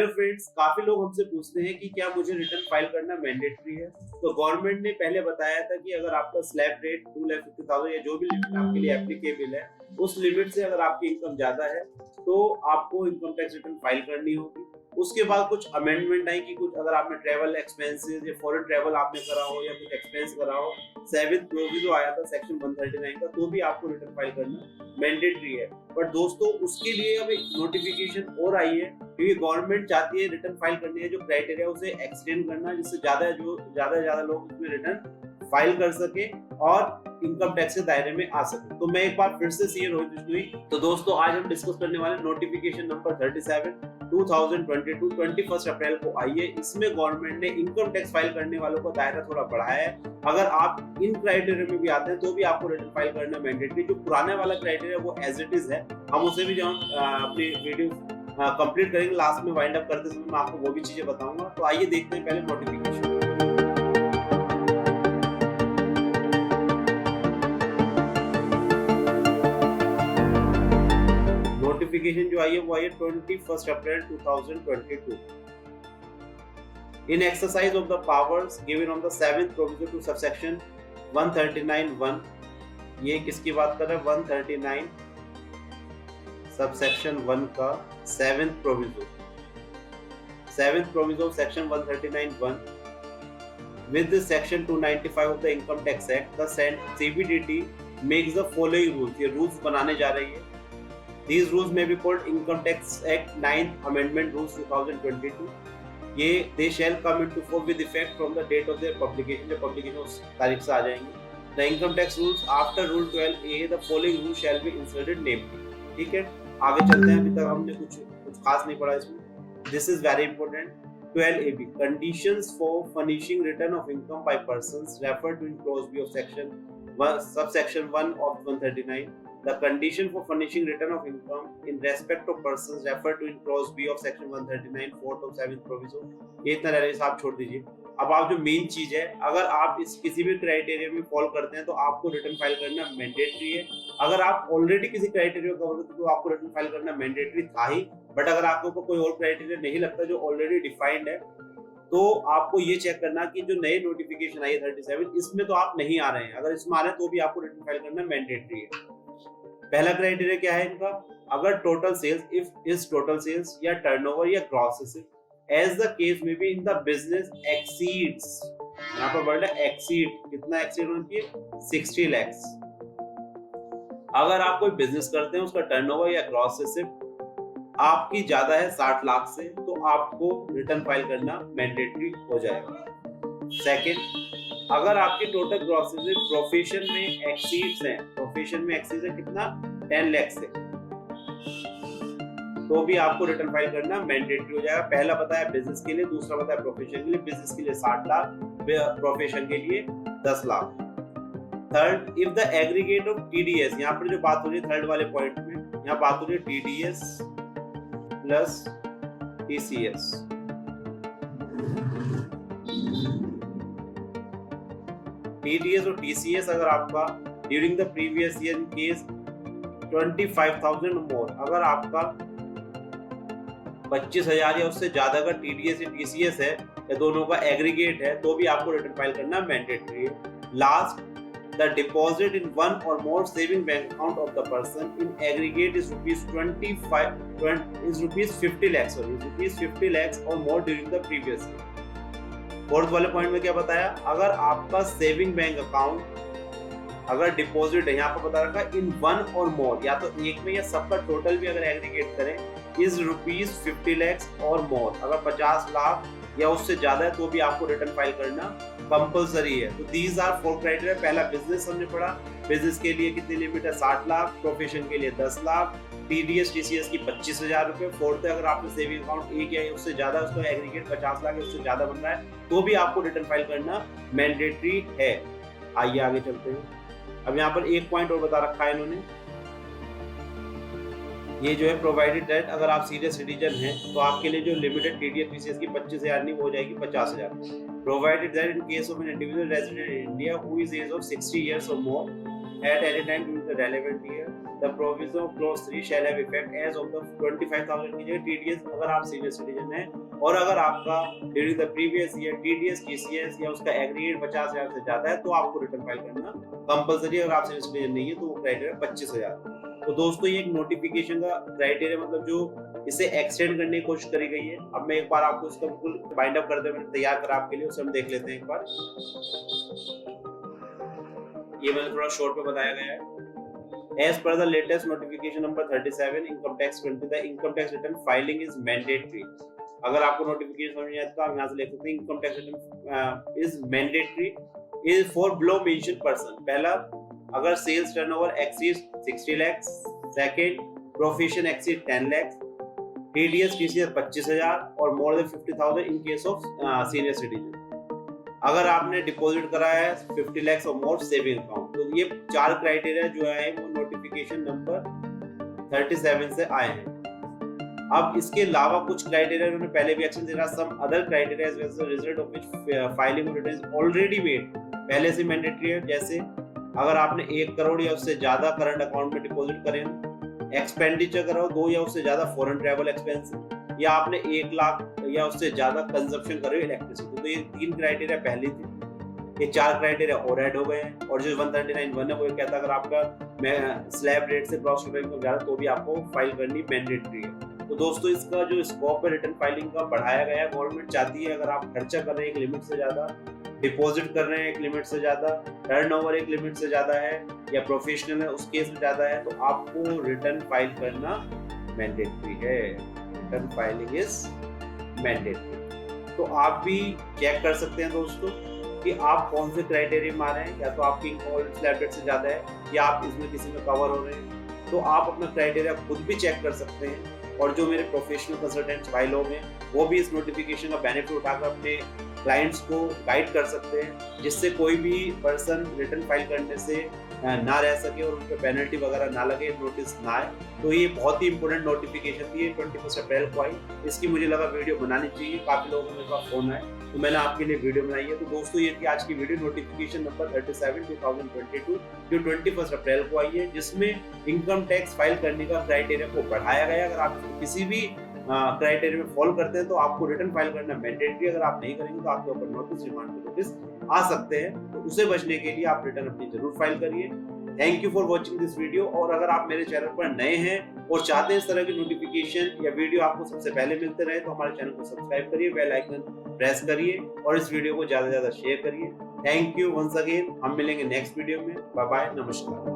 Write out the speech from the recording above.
Hello friends, काफी लोग हमसे पूछते हैं कि क्या मुझे रिटर्न फाइल करना मैंडेटरी है। तो गवर्नमेंट ने पहले बताया था कि अगर आपका स्लैब रेट 2,50,000 या जो भी लिमिट आपके लिए एप्लीकेबल है, उस लिमिट से अगर आपकी इनकम ज्यादा है तो आपको इनकम टैक्स रिटर्न फाइल करनी होगी। उसके बाद कुछ अमेंडमेंट आई कि कुछ अगर आपने ट्रैवल एक्सपेंसेस या फॉरेन ट्रैवल आपने करा हो या कुछ एक्सपेंस करा हो, 7th प्रोविजो आया था सेक्शन 139 का, तो भी आपको रिटर्न फाइल करना मैंडेटरी है। बट दोस्तों, उसके लिए अब एक नोटिफिकेशन और आई है, क्योंकि गवर्नमेंट चाहती है रिटर्न फाइल करने है जो क्राइटेरिया उसे एक्सटेंड करना, जिससे ज्यादा लोग उसमें रिटर्न फाइल कर सके और इनकम टैक्स के दायरे में आ सके। तो मैं एक बार फिर से सीए रोहित विश्नोई। तो दोस्तों, आज हम डिस्कस करने वाले नोटिफिकेशन नंबर 37 2022 21 अप्रैल को आई है। इसमें गवर्नमेंट ने इनकम टैक्स फाइल करने वालों का दायरा थोड़ा बढ़ाया है। अगर आप इन क्राइटेरिया में भी आते हैं तो भी आपको रिटर्न फाइल करना मैंडेटरी। जो पुराने वाला क्राइटेरिया वो एज इट इज है, हम उसे भी जब अपनी वीडियो कंप्लीट करेंगे, लास्ट में वाइंड अप करते समय मैं आपको वो भी चीजें बताऊंगा। तो आइए देखते हैं पहले नोटिफिकेशन। नोटिफिकेशन जो आई है वो आई है 21 अप्रैल 2022। In exercise of the powers given on the 7th proviso to subsection 139(1), ये किसकी बात कर रहा है? 139 subsection 1 का 7th proviso of section 139(1) with the section 295 of the Income Tax Act, the CBDT makes the following rules। ये rules बनाने जा रही है। These rules may be called Income Tax Act 9th Amendment Rules 2022। ये they shall come into force with effect from the date of their publication। जब publication उस तारीख से आ जाएंगे। The Income Tax Rules after Rule 12A, the following rules shall be inserted namely। ठीक है, आगे चलते हैं। अभी तक हमने कुछ खास नहीं पढ़ा इसमें। This is very important। 12AB conditions for furnishing return of income by persons referred to in clause B of subsection 1 of 139। The condition for furnishing return of income in respect of persons referred to in clause B of section 139 4th of 7th proviso। ये इतना रह रहा है, छोड़ दीजिए। अब आप जो मेन चीज है, अगर आप इस किसी भी क्राइटेरिया में फॉलो करते हैं तो आपको रिटर्न फाइल करना मैंडेटरी है। अगर आप ऑलरेडी किसी क्राइटेरिया को कवर करते हैं तो आपको रिटर्न फाइल करना मैंडेटरी था ही। बट अगर आपको कोई और क्राइटेरिया नहीं लगता जो ऑलरेडी डिफाइंड है, तो आपको ये चेक करना कि जो नए नोटिफिकेशन आई है 37, इसमें तो आप नहीं आ रहे हैं। अगर इसमें आ रहे हैं तो भी आपको रिटर्न फाइल करना मैंडेटरी है। पहला क्राइटेरिया क्या है इनका? अगर total sales, if is total sales या टर्नओवर या gross sales as the case में be in the business exceeds, यहाँ पर वर्ड है एक्सीड, कितना एक्सीड होना चाहिए? 60 लाख। अगर आप कोई बिजनेस करते हैं, उसका टर्नओवर या ग्रॉस सेल्स आपकी ज्यादा है 60 लाख से, तो आपको रिटर्न फाइल करना मैंडेटरी हो जाएगा। सेकंड, अगर आपकी टोटल ग्रॉस सेल्स प्रोफेशन में एक्सीड्स हैं, प्रोफेशन में एक्सीड्स है कितना? 10 लाख से, तो भी आपको रिटर्न फाइल करना मैंडेटरी हो जाएगा। पहला बताया बिजनेस के लिए, दूसरा बताया प्रोफेशन के लिए। बिजनेस के लिए 60 लाख, प्रोफेशन के लिए 10 lakh. Third, if the aggregate of TDS, यहाँ पर जो बात हो रही है थर्ड वाले पॉइंट में, यहाँ बात हो रही है टीडीएस प्लस टीसीएस। टीडीएस और टीसीएस अगर आपका during the previous year in case 25,000 मोर, अगर आपका 25,000 या उससे ज्यादा का टीडीएस या टीसीएस है या दोनों का एग्रीगेट है, तो भी आपको रिटर्न फाइल करना मैंडेटरी है। Last, the deposit in one or more saving bank account of the person in aggregate is rupees 50 lakhs or more during the previous year. Fourth वाले पॉइंट में क्या बताया? अगर आपका सेविंग बैंक अकाउंट अगर deposit है, यहाँ पर बता रखा इन वन और मोर, या तो एक में या सबका टोटल भी अगर एग्रीगेट करें, इज रुपीज 50 lakhs और मोर, अगर 50 लाख या उससे ज्यादा है तो भी आपको रिटर्न फाइल करना कंपलसरी है। तो दीज आर 4 क्राइटेरिया। पहला बिजनेस हमने पढ़ा, बिजनेस के लिए कितनी लिमिट है? 60 लाख, प्रोफेशन के लिए 10 लाख, टीडीएस टीसीएस की 25,000 रुपए। फोर्थ है, अगर आपने सेविंग अकाउंट एक या उससे ज्यादा, उसका एग्रीगेट 50 लाख या उससे ज्यादा बन रहा है, तो भी आपको रिटर्न फाइल करना मैंडेटरी है। आइए आगे चलते हैं। अब यहाँ पर एक पॉइंट और बता रखा है इन्होंने, ये जो है प्रोवाइडेड दैट अगर आप सीनियर सिटीजन हैं तो आपके लिए जो लिमिटेड टीडीएस टीसीएस की 25,000 नहीं, हो जाएगी 50,000। Provided that in case of an individual resident in India who is age of 60 years or more at any time during the relevant year, द provision of clause 3 shall have effect as of the 25,000 की जगह TDS अगर आप senior citizen हैं और अगर आपका during the previous year TDS TCS या उसका एग्रीगेट 50,000 से ज्यादा है तो आपको रिटर्न फाइल करना कंपलसरी है। अगर आप सीनियर सिटीजन नहीं है तो वो क्राइटेरिया 25,000। तो दोस्तों ये एक नोटिफिकेशन का क्राइटेरिया मतलब जो इसे एक्सटेंड करने की कोशिश करी गई है। अब मैं एक बार आपको इसका बिल्कुल बाइंड अप करते मैंने तैयार करा आपके लिए, उसे हम देख लेते हैं एक बार। ये मैंने थोड़ा शॉर्ट में बताया गया है। As per the latest notification number 37, income tax 20, the income tax return filing is mandatory. अगर आपको नोटिफिकेशन समझ नहीं आता आप यहाँ से लिख सकते हैं income tax return is mandatory is for below mention person. पहला, अगर sales turnover exceed 60 lakh, second profession exceed 10 lakh, TDS TCS 25,000 or more than 50,000 in case of senior citizen. अगर आपने डिपॉजिट कराया है 50 लाख और मोर सेविंग अकाउंट। तो ये 4 क्राइटेरिया जो है वो नोटिफिकेशन नंबर 37 से आए हैं। अब इसके अलावा कुछ क्राइटेरिया उन्होंने पहले भी एक्शन दे रहा, some other criteria as well result of which filing return is already made, पहले से मैंडेटरी है। जैसे अगर आपने 1 करोड़ या उससे ज्यादा करंट अकाउंट में डिपॉजिट करें, एक्सपेंडिचर करो 2 या उससे ज्यादा फॉरेन ट्रैवल एक्सपेंस, या आपने 1 लाख या उससे ज्यादा कंजप्शन करे इलेक्ट्रिसिटी। तो ये 3 क्राइटेरिया पहले थे, ये 4 क्राइटेरिया और ऐड हो गए हैं। और जो 139(1) है वो कहता है अगर आपका स्लैब रेट से ग्रॉस इनकम ज्यादा तो भी आपको फाइल करनी मैंडेटरी है। तो दोस्तों इसका जो स्कोप है रिटर्न फाइलिंग का बढ़ाया गया है। गवर्नमेंट चाहती है अगर आप खर्चा कर रहे हैं एक लिमिट से ज्यादा, डिपॉजिट कर रहे हैं एक लिमिट से ज्यादा, टर्नओवर एक लिमिट से ज्यादा है या प्रोफेशनल है उस केस में ज्यादा है, तो आपको रिटर्न फाइल करना मैंडेटरी है। Return filing is mandatory. तो आप भी चेक कर सकते हैं दोस्तों कि आप कौन से क्राइटेरिया में आ रहे हैं, या तो आपकी इनकम स्लैब रेट से ज्यादा है या आप इसमें किसी में कवर हो रहे हैं। तो आप अपना क्राइटेरिया खुद भी चेक कर सकते हैं। और जो मेरे प्रोफेशनल कंसल्टेंट्स भाई लोग हैं वो भी इस नोटिफिकेशन का बेनिफिट उठाकर अपने क्लाइंट्स को गाइड कर सकते हैं, जिससे कोई भी पर्सन रिटर्न फाइल करने से ना रह सके और उन पर पेनल्टी वगैरह ना लगे, नोटिस ना आए। तो ये बहुत ही इंपॉर्टेंट नोटिफिकेशन थी, 21 अप्रैल को आई। इसकी मुझे लगा वीडियो बनानी चाहिए, काफी लोगों को मेरे पास फोन आए तो मैंने आपके लिए वीडियो बनाई है। तो दोस्तों ये थी आज की वीडियो, नोटिफिकेशन नंबर 37 2022 जो 21 अप्रैल को आई है, जिसमें इनकम टैक्स फाइल करने का क्राइटेरिया को बढ़ाया गया। अगर आप किसी भी क्राइटेरिया में फॉलो करते हैं तो आपको रिटर्न फाइल करना मैंडेटरी। अगर आप नहीं करेंगे तो आपके ऊपर नोटिस, रिमांड पे नोटिस आ सकते हैं। तो उसे बचने के लिए आप रिटर्न अपनी जरूर फाइल करिए। Thank you for watching this video. और अगर आप मेरे चैनल पर नए हैं और चाहते हैं इस तरह की नोटिफिकेशन या वीडियो आपको सबसे पहले मिलते रहे तो हमारे चैनल को सब्सक्राइब करिए, बेल आइकन प्रेस करिए और इस वीडियो को ज्यादा से ज्यादा शेयर करिए। Thank you once again. हम मिलेंगे नेक्स्ट वीडियो में। बाय बाय, नमस्कार।